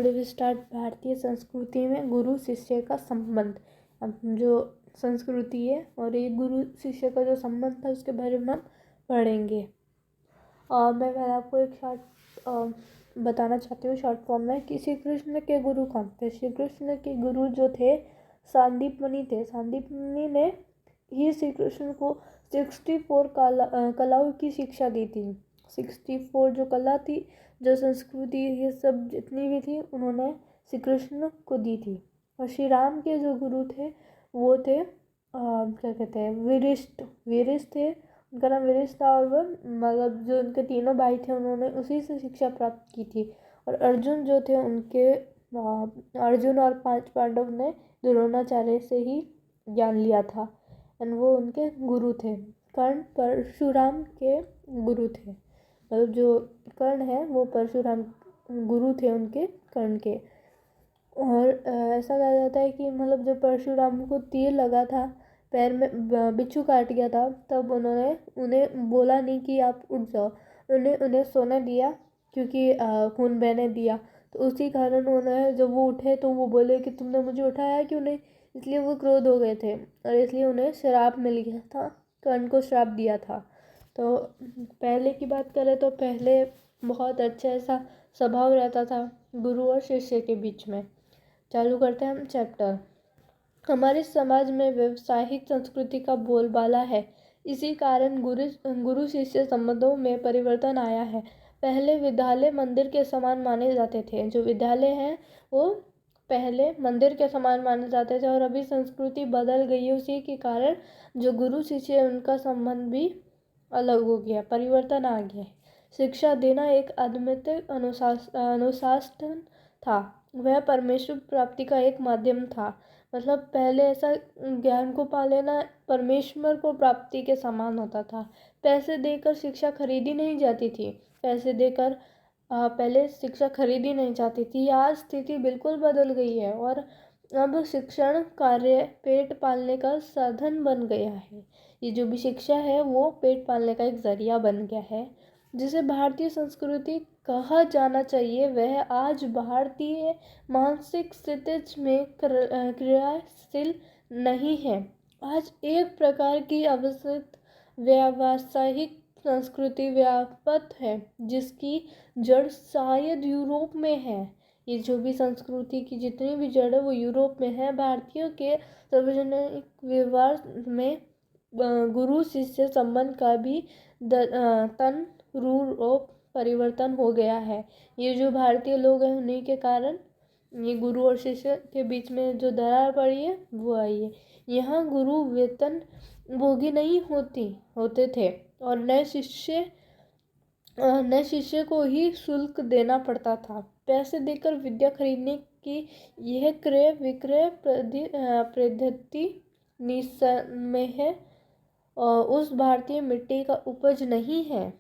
Today we start भारतीय संस्कृति में गुरु शिष्य का संबंध। अब जो संस्कृति है और ये गुरु शिष्य का जो संबंध था उसके बारे में हम पढ़ेंगे। मैं पहले आपको एक शॉर्ट बताना चाहती हूँ शॉर्ट फॉर्म में कि श्री कृष्ण के गुरु कौन थे। श्री कृष्ण के गुरु जो थे सांदीप मुनि थे। सांदीप मुनि ने ही श्री कृष्ण को 64 कलाओं की शिक्षा दी थी। 64 जो कला थी, जो संस्कृति, ये सब जितनी भी थी उन्होंने श्री कृष्ण को दी थी। और श्री राम के जो गुरु थे वो थे क्या कहते हैं, वीरिष्ठ थे। उनका नाम वीरिष्ठ था और वह मतलब जो उनके तीनों भाई थे उन्होंने उसी से शिक्षा प्राप्त की थी। और अर्जुन जो थे उनके अर्जुन और 5 पांडव ने द्रोणाचार्य से ही ज्ञान लिया था एंड वो उनके गुरु थे। कर्ण परशुराम के गुरु थे। मतलब जो कर्ण है वो परशुराम गुरु थे उनके, कर्ण के। और ऐसा कहा जाता है कि मतलब जब परशुराम को तीर लगा था, पैर में बिच्छू काट गया था, तब उन्होंने उन्हें बोला नहीं कि आप उठ जाओ, उन्हें सोने दिया क्योंकि खून बहने दिया। तो उसी कारण उन्हें जब वो उठे तो वो बोले कि तुमने मुझे उठाया क्यों नहीं, इसलिए वो क्रोध हो गए थे और इसलिए उन्हें श्राप मिल गया था, कर्ण को श्राप दिया था। तो पहले की बात करें तो पहले बहुत अच्छा ऐसा स्वभाव रहता था गुरु और शिष्य के बीच में। चालू करते हैं हम चैप्टर। हमारे समाज में व्यवसायिक संस्कृति का बोलबाला है, इसी कारण गुरु शिष्य संबंधों में परिवर्तन आया है। पहले विद्यालय मंदिर के समान माने जाते थे। जो विद्यालय हैं वो पहले मंदिर के समान माने जाते थे और अभी संस्कृति बदल गई है। उसी के कारण जो गुरु शिष्य है उनका संबंध भी अलग हो गया, परिवर्तन आ गया। शिक्षा देना एक अद्वितीय अनुशासन था, वह परमेश्वर प्राप्ति का एक माध्यम था। मतलब पहले ऐसा ज्ञान को पा लेना परमेश्वर को प्राप्ति के समान होता था। पैसे देकर शिक्षा खरीदी नहीं जाती थी। पैसे देकर पहले शिक्षा खरीदी नहीं जाती थी। आज स्थिति बिल्कुल बदल गई है और अब शिक्षण कार्य पेट पालने का साधन बन गया है। ये जो भी शिक्षा है वो पेट पालने का एक जरिया बन गया है। जिसे भारतीय संस्कृति कहा जाना चाहिए वह आज भारतीय मानसिक स्थिति में क्रियाशील नहीं है। आज एक प्रकार की अवस्थित व्यावसायिक संस्कृति व्यापक है जिसकी जड़ शायद यूरोप में है। ये जो भी संस्कृति की जितनी भी जड़ है वो यूरोप में है। भारतीयों के सार्वजनिक व्यवहार में गुरु शिष्य संबंध का भी तन रूप परिवर्तन हो गया है। ये जो भारतीय लोग हैं उन्हीं के कारण ये गुरु और शिष्य के बीच में जो दरार पड़ी है वो आई है। यहाँ गुरु वेतन भोगी नहीं होते थे और नए शिष्य को ही शुल्क देना पड़ता था। पैसे देकर विद्या खरीदने की यह क्रय विक्रय पद्धति निस्संदेह है उस भारतीय मिट्टी का उपज नहीं है।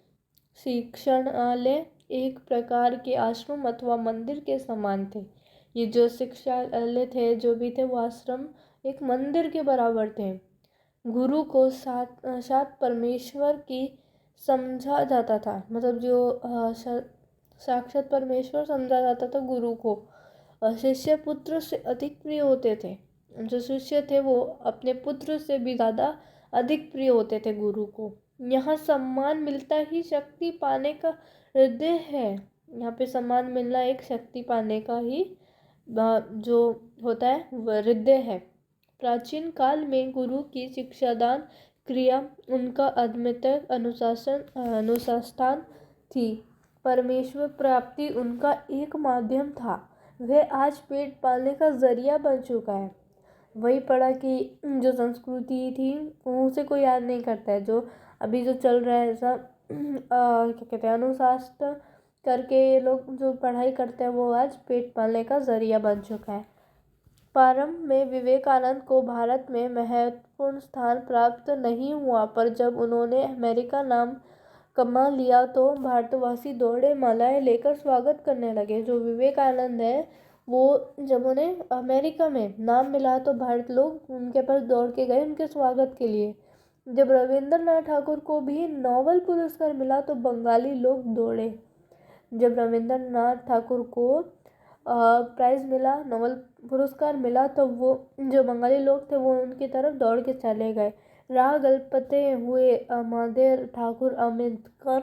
शिक्षणालय एक प्रकार के आश्रम अथवा मंदिर के समान थे। ये जो शिक्षालय थे जो भी थे वो आश्रम एक मंदिर के बराबर थे। गुरु को सात परमेश्वर की समझा जाता था। मतलब जो साक्षात परमेश्वर समझा जाता था गुरु को। शिष्य पुत्र से अधिक प्रिय होते थे। जो शिष्य थे वो अपने पुत्र से भी ज़्यादा अधिक प्रिय होते थे गुरु को। यहाँ सम्मान मिलता ही शक्ति पाने का हृदय है। यहाँ पे सम्मान मिलना एक शक्ति पाने का ही जो होता है वह हृदय है। प्राचीन काल में गुरु की शिक्षादान क्रिया उनका अद्वितीय अनुशासन थी। परमेश्वर प्राप्ति उनका एक माध्यम था। वह आज पेट पालने का जरिया बन चुका है। वही पढ़ा कि जो संस्कृति थी उसे कोई याद नहीं करता है। जो अभी जो चल रहा है ऐसा क्या कहते हैं, अनुशासन करके ये लोग जो पढ़ाई करते हैं वो आज पेट पालने का जरिया बन चुका है। प्रारंभ में विवेकानंद को भारत में महत्वपूर्ण स्थान प्राप्त नहीं हुआ, पर जब उन्होंने अमेरिका नाम कमा लिया तो भारतवासी दौड़े मालाएं लेकर स्वागत करने लगे। जो विवेकानंद है वो जब उन्हें अमेरिका में नाम मिला तो भारत लोग उनके पास दौड़ के गए उनके स्वागत के लिए। जब रविंद्रनाथ ठाकुर को भी नोबेल पुरस्कार मिला तो बंगाली लोग दौड़े। जब रविंद्रनाथ ठाकुर को प्राइज़ मिला, नोबेल पुरस्कार मिला, तो वो जो बंगाली लोग थे वो उनकी तरफ दौड़ के चले गए। राह गलपते हुए महादेव ठाकुर अम्बेडकर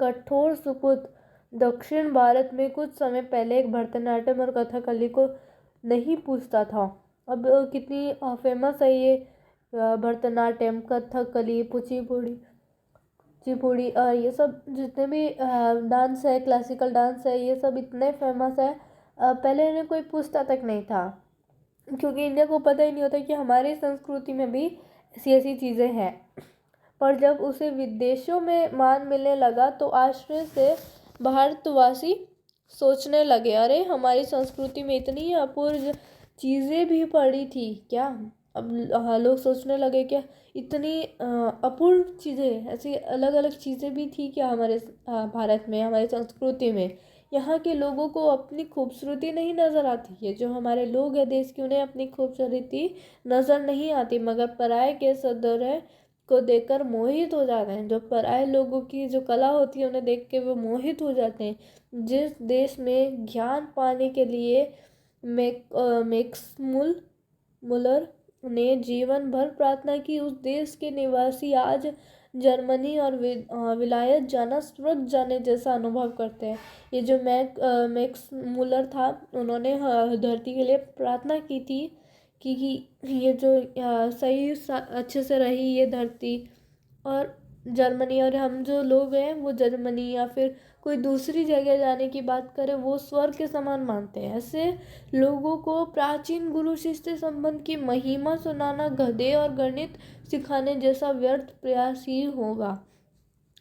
कठोर सुपुत दक्षिण भारत में कुछ समय पहले एक भरतनाट्यम और कथकली को नहीं पूछता था। अब कितनी फेमस है ये भरतनाट्यम, कथकली, कुचिपुड़ी और ये सब जितने भी डांस है, क्लासिकल डांस है, ये सब इतने फेमस है। पहले इन्हें कोई पूछता तक नहीं था, क्योंकि इन्हें को पता ही नहीं होता कि हमारी संस्कृति में भी ऐसी ऐसी चीज़ें हैं। पर जब उसे विदेशों में मान मिलने लगा तो आश्चर्य से भारतवासी सोचने लगे, अरे हमारी संस्कृति में इतनी अपूर्व चीज़ें भी पड़ी थी क्या। अब लोग सोचने लगे क्या इतनी अपूर्व चीज़ें, ऐसी अलग अलग चीज़ें भी थी क्या हमारे भारत में, हमारी संस्कृति में। यहाँ के लोगों को अपनी खूबसूरती नहीं नज़र आती है, जो हमारे लोग हैं देश की, उन्हें अपनी खूबसूरती नज़र नहीं आती, मगर पराये के सौंदर्य को देखकर मोहित हो जाते हैं। जो पराये लोगों की जो कला होती है उन्हें देख के वो मोहित हो जाते हैं। जिस देश में ज्ञान पाने के लिए मैक्स मुलर ने जीवन भर प्रार्थना की, उस देश के निवासी आज जर्मनी और विलायत जाना स्वर्ग जाने जैसा अनुभव करते हैं। ये जो मैक्स मुलर था, उन्होंने धरती के लिए प्रार्थना की थी कि ये जो सही अच्छे से रही ये धरती, और जर्मनी, और हम जो लोग हैं वो जर्मनी या फिर कोई दूसरी जगह जाने की बात करें वो स्वर्ग के समान मानते हैं। ऐसे लोगों को प्राचीन गुरु शिष्य संबंध की महिमा सुनाना गधे और गणित सिखाने जैसा व्यर्थ प्रयास ही होगा।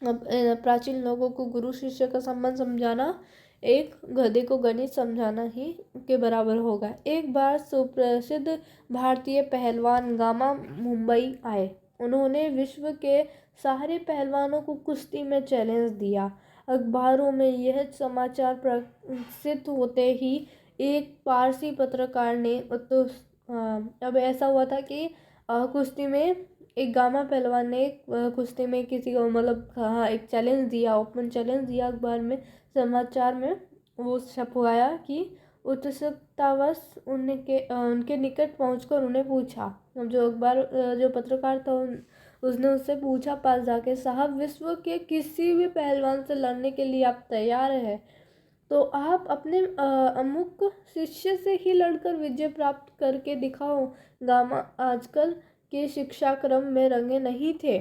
अब प्राचीन लोगों को गुरु शिष्य का संबंध समझाना एक गधे को गणित समझाना ही के बराबर होगा। एक बार सुप्रसिद्ध भारतीय पहलवान गामा मुंबई आए। उन्होंने विश्व के सारे पहलवानों को कुश्ती में चैलेंज दिया। अखबारों में यह समाचार प्रकाशित होते ही एक पारसी पत्रकार ने तो अब ऐसा हुआ था कि कुश्ती में एक गामा पहलवान ने कुश्ती में किसी को मतलब हाँ एक चैलेंज दिया, ओपन चैलेंज दिया। अखबार में समाचार में वो छपवाया कि उत्सुकतावश उनके निकट पहुंचकर उन्हें पूछा। अब जो अखबार जो पत्रकार था उसने उससे पूछा पास जाके, साहब विश्व के किसी भी पहलवान से लड़ने के लिए आप तैयार हैं तो आप अपने अमुक शिष्य से ही लड़कर विजय प्राप्त करके दिखाओ। गामा आजकल के शिक्षा क्रम में रंगे नहीं थे।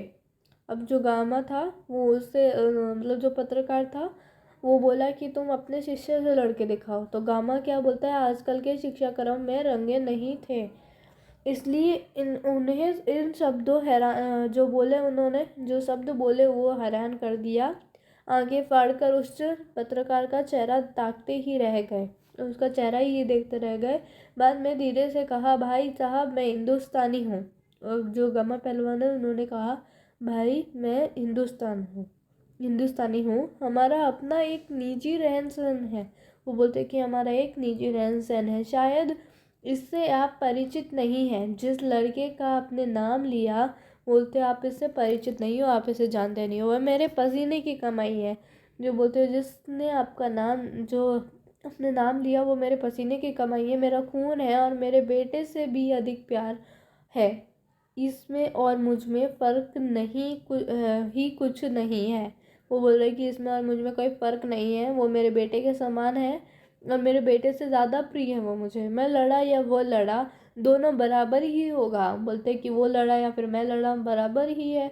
अब जो गामा था वो उससे मतलब जो पत्रकार था वो बोला कि तुम अपने शिष्य से लड़के दिखाओ, तो गामा क्या बोलता है, आजकल के शिक्षा क्रम में रंगे नहीं थे। इसलिए उन्हें इन शब्दों हैरान जो बोले, उन्होंने जो शब्द बोले वो हैरान कर दिया। आगे फाड़कर उस पत्रकार का चेहरा ताकते ही रह गए, उसका चेहरा ही देखते रह गए। बाद में धीरे से कहा, भाई साहब मैं हिंदुस्तानी हूँ। और जो गामा पहलवान है उन्होंने कहा, भाई मैं हिंदुस्तानी हूँ, हमारा अपना एक निजी रहन सहन है। वो बोलते कि हमारा एक निजी रहन सहन है, शायद इससे आप परिचित नहीं हैं। जिस लड़के का आपने नाम लिया बोलते आप इससे परिचित नहीं हो, आप इसे जानते नहीं हो, वह मेरे पसीने की कमाई है। जो बोलते हो जिसने आपका नाम जो अपने नाम लिया वो मेरे पसीने की कमाई है, मेरा खून है और मेरे बेटे से भी अधिक प्यार है इसमें, और मुझ में फ़र्क नहीं ही कुछ नहीं है। वो बोल रहे कि इसमें और मुझ में कोई फ़र्क नहीं है, वो मेरे बेटे के समान है और मेरे बेटे से ज़्यादा प्रिय है वो मुझे। मैं लड़ा या वो लड़ा दोनों बराबर ही होगा। बोलते कि वो लड़ा या फिर मैं लड़ा बराबर ही है।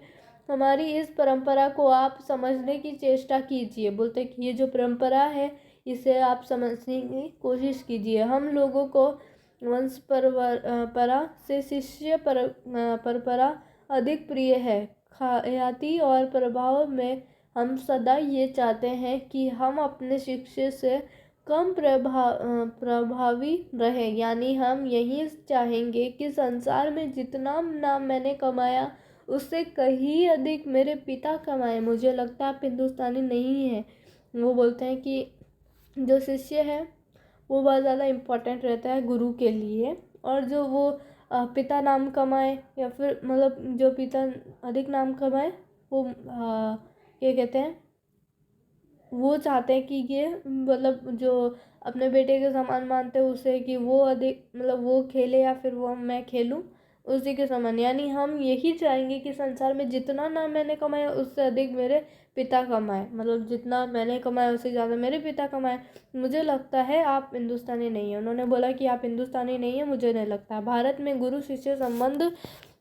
हमारी इस परंपरा को आप समझने की चेष्टा कीजिए। बोलते कि ये जो परंपरा है इसे आप समझने की कोशिश कीजिए। हम लोगों को वंश परंपरा से शिष्य परंपरा अधिक प्रिय है। ख्याति और प्रभाव में हम सदा ये चाहते हैं कि हम अपने शिष्य से कम प्रभावी रहे, यानी हम यही चाहेंगे कि संसार में जितना नाम मैंने कमाया उससे कहीं अधिक मेरे पिता कमाए। मुझे लगता है आप हिंदुस्तानी नहीं हैं। वो बोलते हैं कि जो शिष्य है वो बहुत ज़्यादा इम्पोर्टेंट रहता है गुरु के लिए, और जो वो पिता नाम कमाए या फिर मतलब जो पिता अधिक नाम कमाए वो क्या कहते हैं वो चाहते हैं कि ये मतलब जो अपने बेटे के समान मानते हैं उसे, कि वो अधिक मतलब वो खेले या फिर वो मैं खेलूं उसी के समान। यानी हम यही चाहेंगे कि संसार में जितना ना मैंने कमाया उससे अधिक मेरे पिता कमाए, मतलब जितना मैंने कमाया उससे ज़्यादा मेरे पिता कमाए। मुझे लगता है आप हिंदुस्तानी नहीं है। उन्होंने बोला कि आप हिंदुस्तानी नहीं है, मुझे नहीं लगता। भारत में गुरु शिष्य संबंध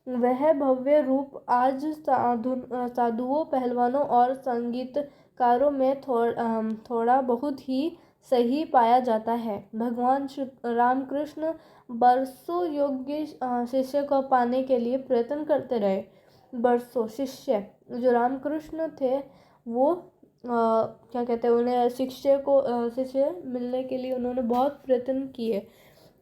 वह भव्य रूप आज साधुओं, पहलवानों और संगीतकारों में थोड़ा बहुत ही सही पाया जाता है। भगवान रामकृष्ण बरसों योग्य शिष्य को पाने के लिए प्रयत्न करते रहे। बरसों शिष्य जो रामकृष्ण थे वो क्या कहते हैं, उन्हें शिष्य मिलने के लिए उन्होंने बहुत प्रयत्न किए।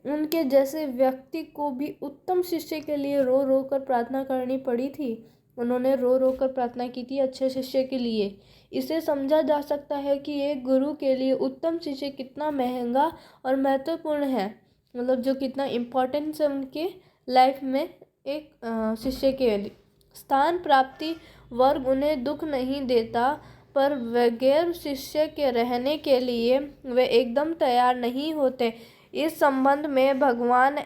उनके जैसे व्यक्ति को भी उत्तम शिष्य के लिए रो रो कर प्रार्थना करनी पड़ी थी। उन्होंने रो रो कर प्रार्थना की थी अच्छे शिष्य के लिए। इसे समझा जा सकता है कि एक गुरु के लिए उत्तम शिष्य कितना महंगा और महत्वपूर्ण है, मतलब जो कितना इम्पोर्टेंस है उनके लाइफ में एक शिष्य के लिए। स्थान प्राप्ति वर्ग उन्हें दुख नहीं देता, पर बगैर शिष्य के रहने के लिए वे एकदम तैयार नहीं होते। इस संबंध में भगवान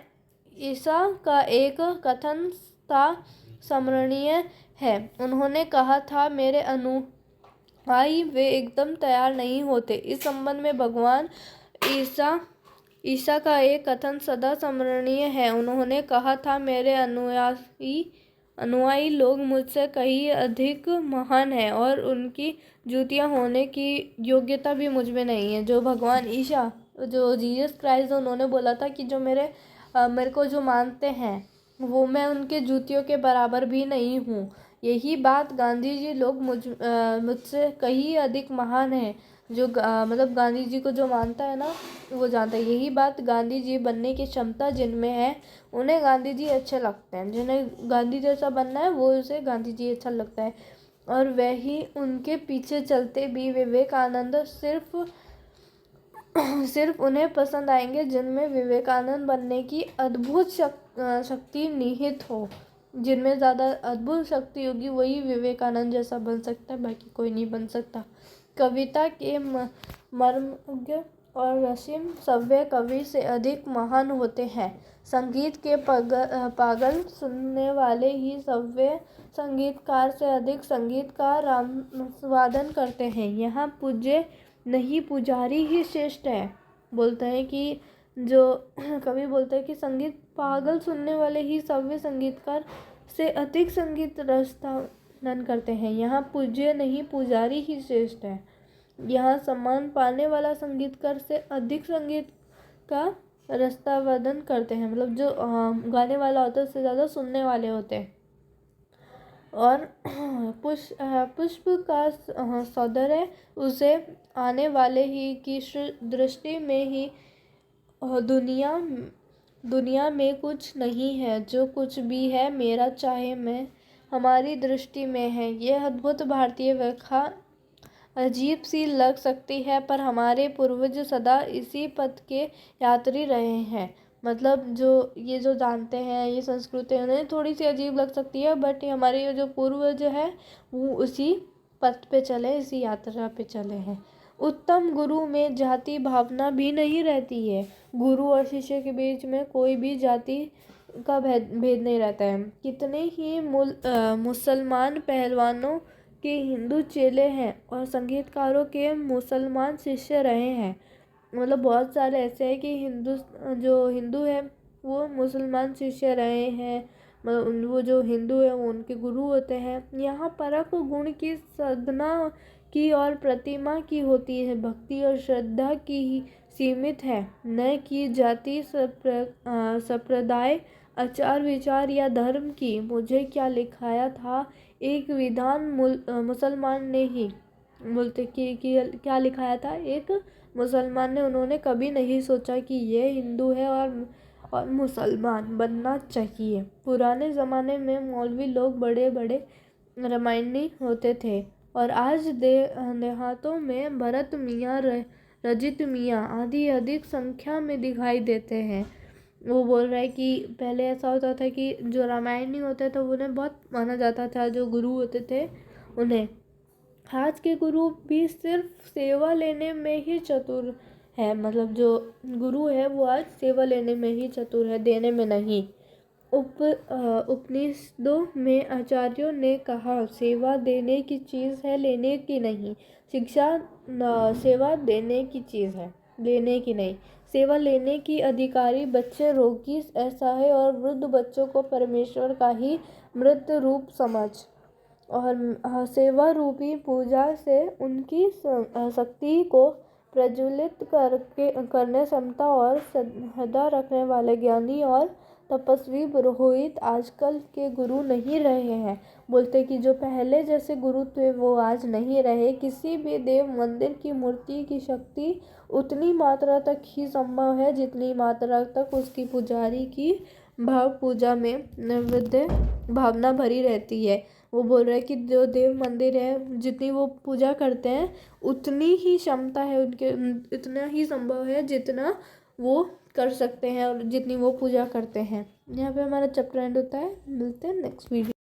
ईसा का एक कथन था, स्मरणीय है। उन्होंने कहा था, मेरे अनुयायी वे एकदम तैयार नहीं होते। इस संबंध में भगवान ईसा का एक कथन सदा स्मरणीय है। उन्होंने कहा था, मेरे अनुयायी लोग मुझसे कहीं अधिक महान हैं और उनकी जूतियाँ होने की योग्यता भी मुझ में नहीं है। जो भगवान ईसा जो जीसस क्राइस्ट, उन्होंने बोला था कि जो मेरे को जो मानते हैं वो मैं उनके जूतियों के बराबर भी नहीं हूँ। यही बात गांधी जी लोग मुझसे कहीं अधिक महान है। जो मतलब गांधी जी को जो मानता है ना वो जानता है। यही बात गांधी जी बनने की क्षमता जिनमें है उन्हें गांधी जी अच्छे लगते हैं। जिन्हें गांधी जैसा बनना है वो उसे गांधी जी अच्छा लगता है। और वही उनके पीछे चलते भी विवेकानंद सिर्फ उन्हें पसंद आएंगे जिनमें विवेकानंद बनने की अद्भुत शक्ति निहित हो। जिनमें ज़्यादा अद्भुत शक्ति होगी वही विवेकानंद जैसा बन सकता है, बाकी कोई नहीं बन सकता। कविता के मर्मज्ञ और रसीम सभ्य कवि से अधिक महान होते हैं। संगीत के पागल सुनने वाले ही सभ्य संगीतकार से अधिक संगीतकार आस्वादन करते हैं। यहाँ पूज्य नहीं पुजारी ही श्रेष्ठ है। बोलते हैं कि जो कवि बोलते हैं कि संगीत पागल सुनने वाले ही सभ्य संगीतकार से अधिक संगीत रसास्वादन करते हैं। यहाँ पूज्य नहीं पुजारी ही श्रेष्ठ है। यहाँ सम्मान पाने वाला संगीतकार से अधिक संगीत का रसास्वादन करते हैं, मतलब जो गाने वाला होता है उससे ज़्यादा सुनने वाले होते हैं। और पुष्प का सौंदर्य उसे आने वाले ही की दृष्टि में ही दुनिया में कुछ नहीं है। जो कुछ भी है मेरा चाहे मैं हमारी दृष्टि में है। यह अद्भुत भारतीय व्याख्या अजीब सी लग सकती है, पर हमारे पूर्वज सदा इसी पथ के यात्री रहे हैं। मतलब जो ये जो जानते हैं ये संस्कृति उन्हें थोड़ी सी अजीब लग सकती है, बट हमारे ये जो पूर्वज है वो उसी पथ पे चले, इसी यात्रा पे चले हैं। उत्तम गुरु में जाति भावना भी नहीं रहती है। गुरु और शिष्य के बीच में कोई भी जाति का भेद नहीं रहता है। कितने ही मुसलमान पहलवानों के हिंदू चेले हैं और संगीतकारों के मुसलमान शिष्य रहे हैं। मतलब बहुत सारे ऐसे हैं कि हिंदू है वो मुसलमान शिष्य रहे हैं, मतलब वो जो हिंदू है वो उनके गुरु होते हैं। यहाँ परख गुण की साधना की और प्रतिमा की होती है, भक्ति और श्रद्धा की ही सीमित है, न कि जाति संप्रदाय आचार विचार या धर्म की। मुझे क्या लिखाया था एक विद्वान मुसलमान ने ही बोलते कि क्या लिखाया था एक मुसलमान ने, उन्होंने कभी नहीं सोचा कि ये हिंदू है और मुसलमान बनना चाहिए। पुराने ज़माने में मौलवी लोग बड़े बड़े रामायणी होते थे और आज देहातों में भरत मियाँ रजित मियाँ आदि अधिक संख्या में दिखाई देते हैं। वो बोल रहा है कि पहले ऐसा होता था कि जो रामायणी होते थे उन्हें बहुत माना जाता था, जो गुरु होते थे उन्हें, आज के गुरु भी सिर्फ सेवा लेने में ही चतुर है, मतलब जो गुरु है वो आज सेवा लेने में ही चतुर है, देने में नहीं। उपनिषदों में आचार्यों ने कहा, सेवा देने की चीज़ है, लेने की नहीं। शिक्षा सेवा देने की चीज़ है, लेने की नहीं। सेवा लेने की अधिकारी बच्चे, रोगी, असहाय और वृद्ध बच्चों को परमेश्वर का ही मृत रूप समझ और सेवा रूपी पूजा से उनकी शक्ति को प्रज्वलित करने क्षमता और श्रद्धा रखने वाले ज्ञानी और तपस्वी पुरोहित आजकल के गुरु नहीं रहे हैं। बोलते कि जो पहले जैसे गुरु थे वो आज नहीं रहे। किसी भी देव मंदिर की मूर्ति की शक्ति उतनी मात्रा तक ही संभव है जितनी मात्रा तक उसकी पुजारी की भाव पूजा में नैवेद्य भावना भरी रहती है। वो बोल रहे हैं कि जो देव मंदिर है जितनी वो पूजा करते हैं उतनी ही क्षमता है उनके, इतना ही संभव है जितना वो कर सकते हैं और जितनी वो पूजा करते हैं। यहाँ पे हमारा चैप्टर एंड होता है। मिलते हैं नेक्स्ट वीडियो।